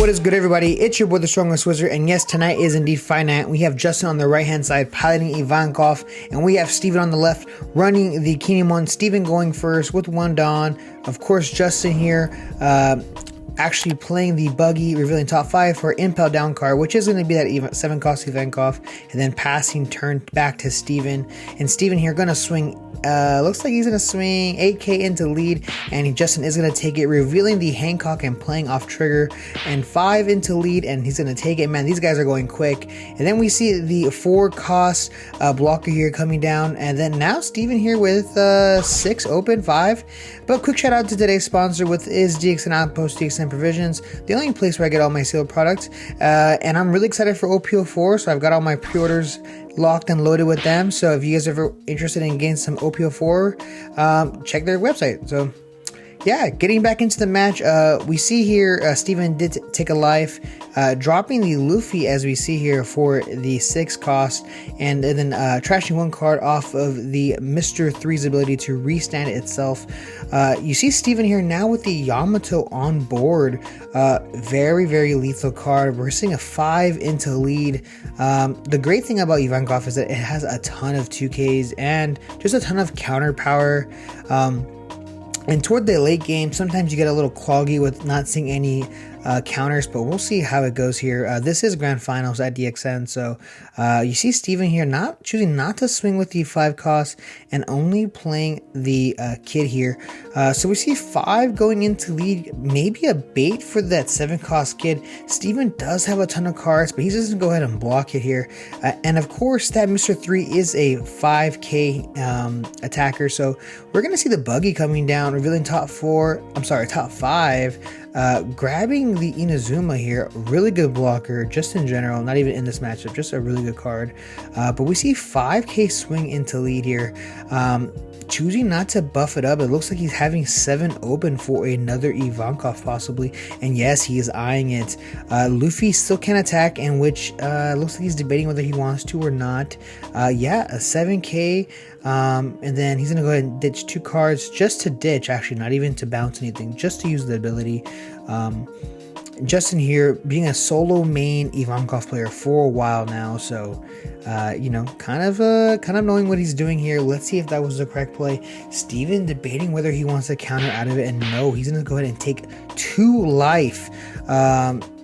What is good, everybody? It's your boy, the Strongest Wizard, and yes, tonight is indeed Fight Night. We have Justin on the right-hand side piloting Ivankov, and we have Steven on the left running the Kinemon. Steven going first with one Dawn. Of course, Justin here actually playing the buggy, revealing top 5 for Impel down card, which is going to be that 7 cost Ivankov, and then passing turn back to Steven. And Steven here going to swing, looks like he's going to swing 8k into lead, and Justin is going to take it, revealing the Hancock and playing off trigger, and 5 into lead, and he's going to take it. Man, these guys are going quick. And then we see the 4 cost blocker here coming down, and then now Steven here with 6 open, 5. But quick shout out to today's sponsor, with is DXN Outpost, DXN Provisions, the only place where I get all my sealed products. And I'm really excited for OP04, so I've got all my pre-orders locked and loaded with them. So if you guys are ever interested in getting some OP04, check their website. So yeah, getting back into the match, we see here Steven did take a life, dropping the Luffy as we see here for the 6 cost, and then trashing 1 card off of the Mr. 3's ability to restand itself. You see Steven here now with the Yamato on board. Very, very lethal card. We're seeing a 5 into lead. The great thing about Ivankov is that it has a ton of 2Ks and just a ton of counter power. And toward the late game, sometimes you get a little cloggy with not seeing any counters, but we'll see how it goes here. This is Grand Finals at DXN, so you see Steven here choosing not to swing with the 5 cost and only playing the kid here. So we see 5 going into lead, maybe a bait for that 7 cost kid. Steven does have a ton of cards, but he doesn't go ahead and block it here. And of course, that Mr. 3 is a 5k attacker, so we're going to see the buggy coming down, revealing top 5. Grabbing the Inazuma here, really good blocker just in general, not even in this matchup, just a really good card. But we see 5k swing into lead here, choosing not to buff it up. It looks like he's having 7 open for another Ivankov possibly, and yes, he is eyeing it. Luffy still can attack, and which looks like he's debating whether he wants to or not. Yeah, a 7k. And then he's gonna go ahead and ditch 2 cards, just to ditch, actually, not even to bounce anything, just to use the ability. Justin here being a solo main Ivankov player for a while now, so you know, kind of knowing what he's doing here. Let's see if that was the correct play. Steven debating whether he wants to counter out of it, and no, he's gonna go ahead and take 2 life.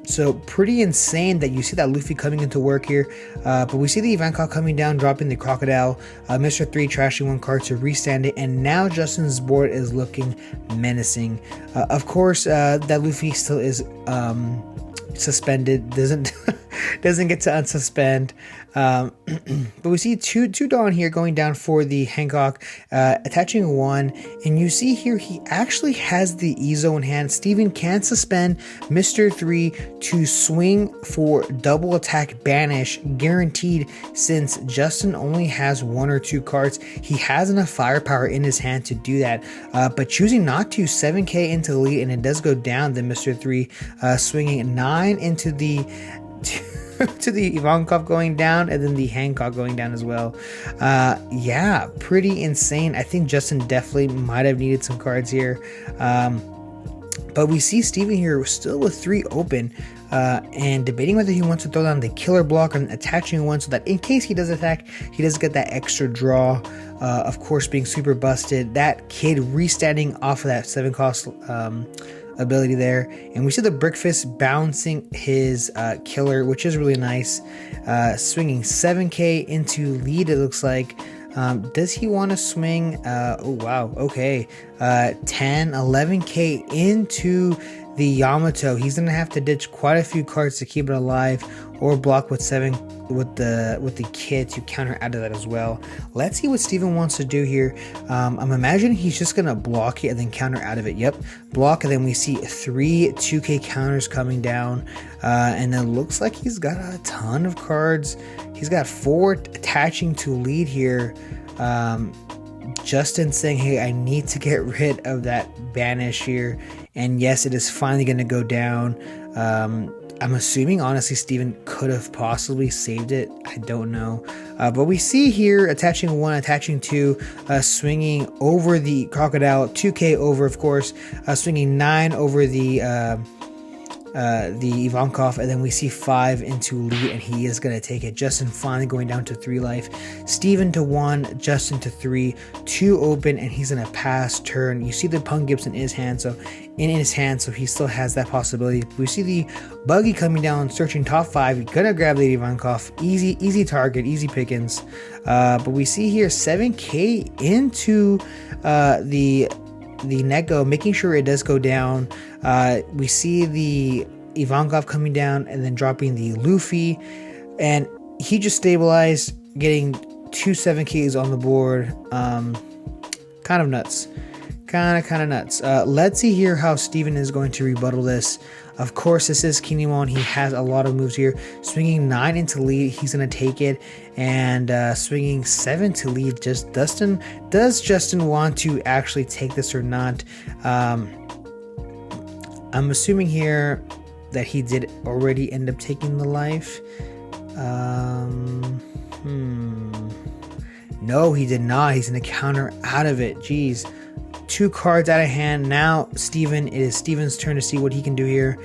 So pretty insane that you see that Luffy coming into work here. But we see the Ivankov coming down, dropping the Crocodile. Mr. 3 trashing 1 card to restand it. And now Justin's board is looking menacing. Of course, that Luffy still is suspended. Doesn't get to unsuspend. But we see two Dawn here going down for the Hancock, attaching 1, and you see here he actually has the Ezo in hand. Steven can suspend Mr. 3 to swing for double attack banish, guaranteed, since Justin only has 1 or 2 cards. He has enough firepower in his hand to do that, but choosing not to, 7k into the lead, and it does go down. Then Mr. 3 swinging 9 into the to the Ivankov going down, and then the Hancock going down as well. Yeah, pretty insane. I think Justin definitely might have needed some cards here. But we see Steven here still with 3 open, and debating whether he wants to throw down the killer block and attaching 1 so that in case he does attack, he does get that extra draw. Of course, being super busted. That kid restanding off of that 7 cost ability there, and we see the Brick Fist bouncing his killer, which is really nice. Swinging 7k into lead, it looks like. Does he want to swing? Oh wow, okay. 11k into the Yamato. He's gonna have to ditch quite a few cards to keep it alive, or block with 7 with the kid to counter out of that as well. Let's see what Steven wants to do here. I'm imagining he's just gonna block it and then counter out of it. Yep, block, and then we see 3 2k counters coming down, and it looks like he's got a ton of cards. He's got 4 attaching to lead here. Justin saying, hey, I need to get rid of that banish here, and yes, it is finally going to go down. I'm assuming, honestly, Steven could have possibly saved it. I don't know. But we see here attaching 1, attaching 2, swinging over the Crocodile, 2k over, of course, swinging 9 over the the Ivankov, and then we see 5 into lead, and he is going to take it. Justin finally going down to 3 life. Steven to 1, Justin to 3, 2 open, and he's going to pass turn. You see the Punk Gibson in his hand, so he still has that possibility. We see the buggy coming down, searching top 5. Gonna grab the Ivankov. Easy target, easy pickings. But we see here 7K into the Neko, making sure it does go down. We see the Ivankov coming down and then dropping the Luffy, and he just stabilized, getting 2 7Ks on the board. Kind of nuts. Kind of nuts. Let's see here how Steven is going to rebuttal this. Of course, this is Kinemon. He has a lot of moves here. Swinging 9 into lead, he's going to take it. And swinging 7 to lead. Does Justin want to actually take this or not? I'm assuming here that he did already end up taking the life. No, he did not. He's going to counter out of it. Jeez. 2 cards out of hand. Now it is Steven's turn to see what he can do here.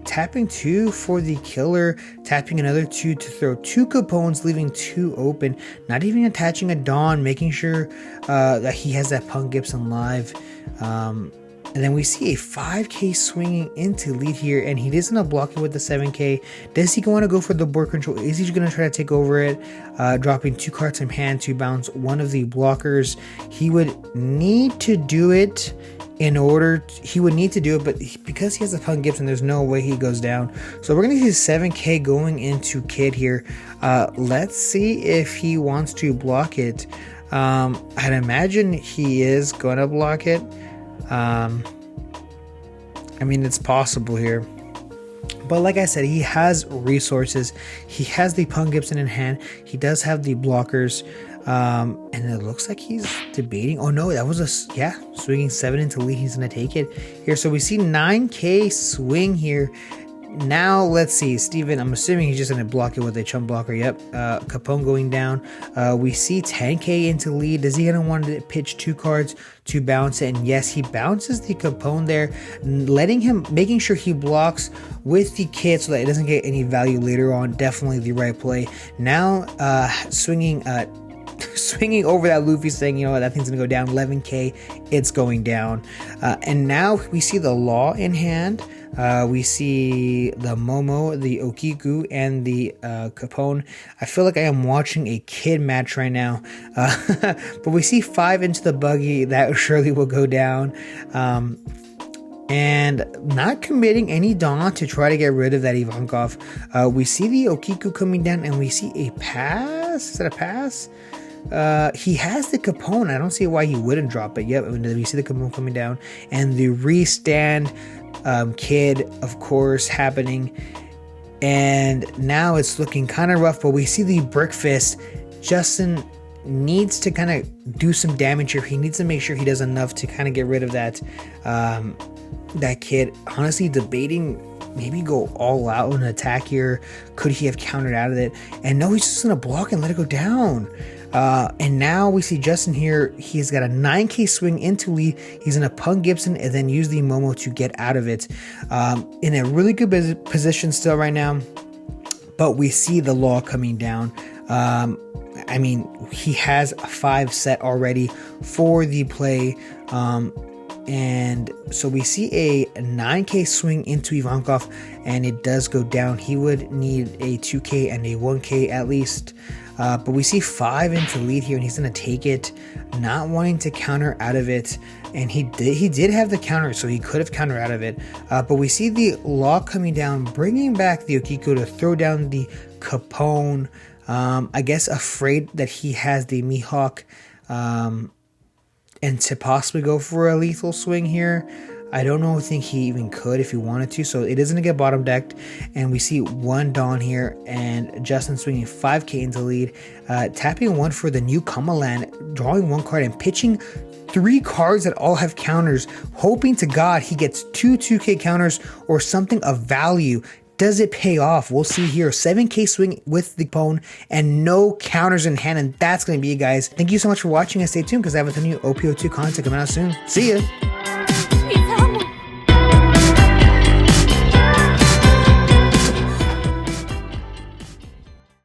Tapping 2 for the killer, tapping another 2 to throw 2 Capones, leaving 2 open, not even attaching a Dawn, making sure that he has that Punk Gibson live. And then we see a 5K swinging into lead here, and he doesn't block it with the 7K. Does he want to go for the board control? Is he going to try to take over it? Dropping 2 cards from hand to bounce one of the blockers. He would need to do it but because he has a Punk Gibson, there's no way he goes down. So we're going to see 7K going into Kid here. Let's see if he wants to block it. I'd imagine he is going to block it. I mean, it's possible here, but like I said, he has resources. He has the Punk Gibson in hand. He does have the blockers, and it looks like he's debating. Oh no, that was swinging 7 into lead. He's gonna take it here. So we see 9K swing here. Now let's see, Steven, I'm assuming he's just going to block it with a chump blocker. Yep. Capone going down. We see 10K into lead. Is he going to want to pitch 2 cards to bounce it? And yes, he bounces the Capone there, making sure he blocks with the kit so that it doesn't get any value later on. Definitely the right play. Now swinging over that Luffy, saying, you know what, that thing's gonna go down. 11K, it's going down. And now we see the Law in hand. We see the Momo, the Okiku, and the Capone. I feel like I am watching a kid match right now. But we see 5 into the buggy. That surely will go down. And not committing any Dawn to try to get rid of that Ivankov. We see the Okiku coming down, and we see a pass. Is that a pass? He has the Capone. I don't see why he wouldn't drop it. Yep, we see the Capone coming down, and the restand Kid, of course, happening. And now it's looking kind of rough, but we see the Brick Fist. Justin needs to kind of do some damage here. He needs to make sure he does enough to kind of get rid of that Kid. Honestly, debating maybe go all out and attack here. Could he have countered out of it? And no, he's just gonna block and let it go down. And now we see Justin here. He's got a 9K swing into lead. He's in a Punk Gibson and then use the Momo to get out of it. In a really good position still right now. But we see the Law coming down. I mean, he has a 5 set already for the play. And so we see a 9K swing into Ivankov, and it does go down. He would need a 2K and a 1K at least. But we see 5 into lead here, and he's going to take it, not wanting to counter out of it. And he did have the counter, so he could have countered out of it. But we see the Law coming down, bringing back the Okiku to throw down the Capone. I guess afraid that he has the Mihawk, and to possibly go for a lethal swing here. I don't think he even could if he wanted to, so it is going to get bottom decked. And we see 1 Dawn here, and Justin swinging 5K into lead, tapping 1 for the new Kamaland, drawing 1 card and pitching 3 cards that all have counters, hoping to God he gets 2 2K counters or something of value. Does it pay off? We'll see here. 7K swing with the Capone and no counters in hand, and that's going to be it, guys. Thank you so much for watching, and stay tuned because I have a ton of new OP02 content coming out soon. See ya!